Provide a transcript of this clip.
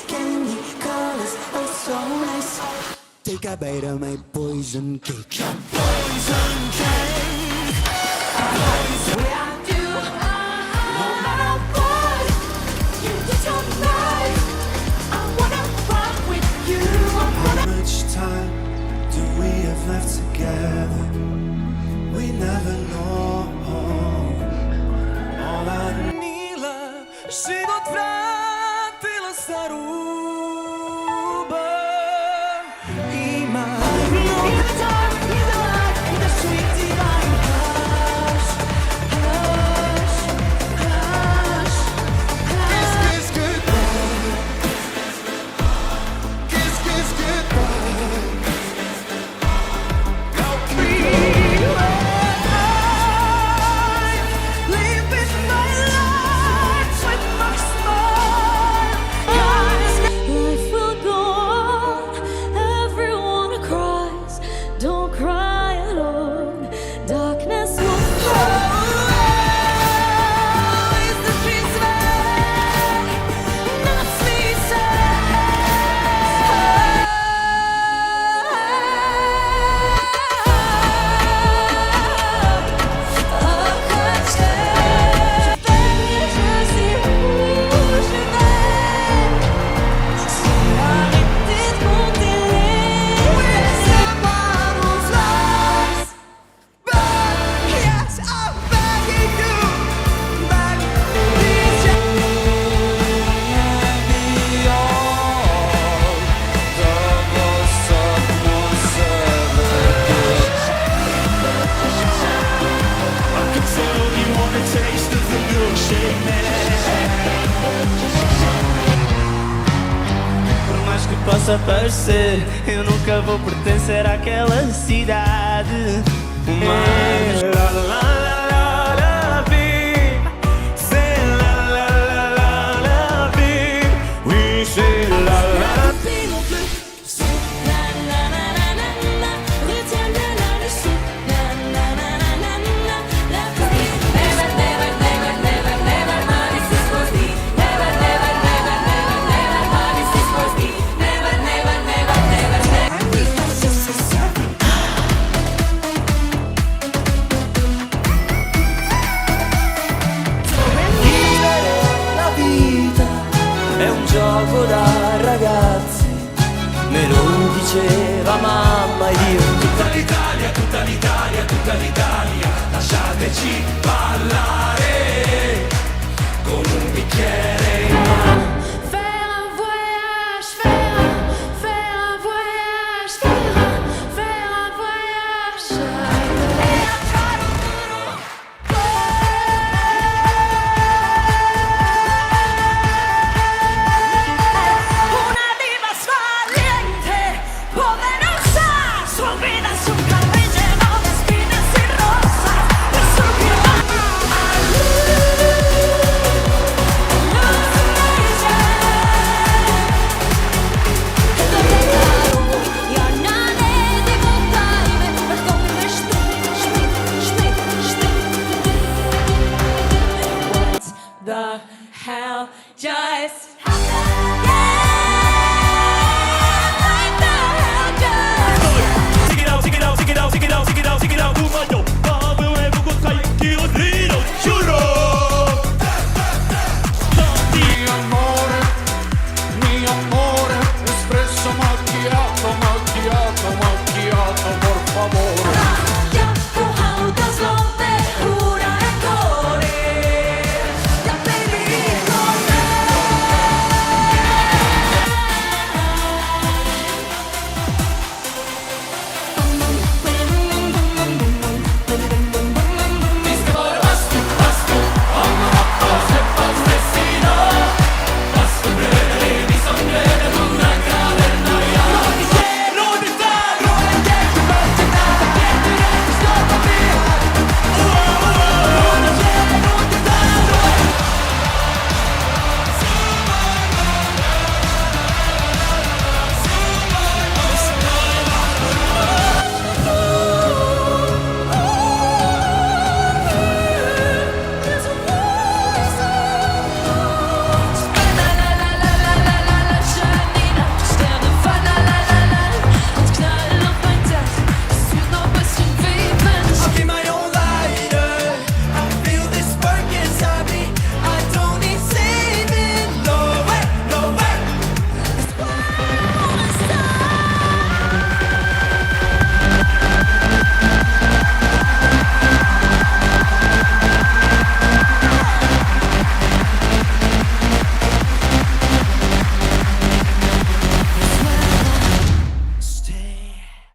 candy colors, oh so nice. Take a bite of my poison cake. Poison cake. Where do no matter what you do tonight, I wanna rock with you. How much time do we have left together? We never know. All I Mila, život vratila staruba. Ima the dark, in the light, in the sweet divine hush, hush, hush, hush. Kiss, kiss, goodbye. Kiss, kiss, goodbye. Now please, living my life with my smile. Life will go on, everyone cries. Don't cry alone, darkness will fall. Is the peace weg? Not sweet Yes, I'm begging you, please let me all double someone I can tell you want a taste of the milkshake man. Por mais que possa parecer, eu nunca vou pertencer àquela cidade. Mas la la la la la vie, c'est la la la la la vie. Oui, c'est la la. Non plus. La la la la la la, retiens bien la leçon. La la la la la la, la vie. Never, never, never, never, never mind it's supposed to be. Never, never, never, never, never mind it's supposed to be. Never, never, never, never, never. Vivere la vita è un gioco da ragazzi, me lo diceva mamma ed io. Tutta l'Italia, tutta l'Italia, tutta l'Italia, lasciateci ballare con un bicchiere in mano. Faire un voyage, faire un voyage, faire un voyage. Una diva saliente, poderosa, su vida, su cabello de espinas y rosas, de su What the hell just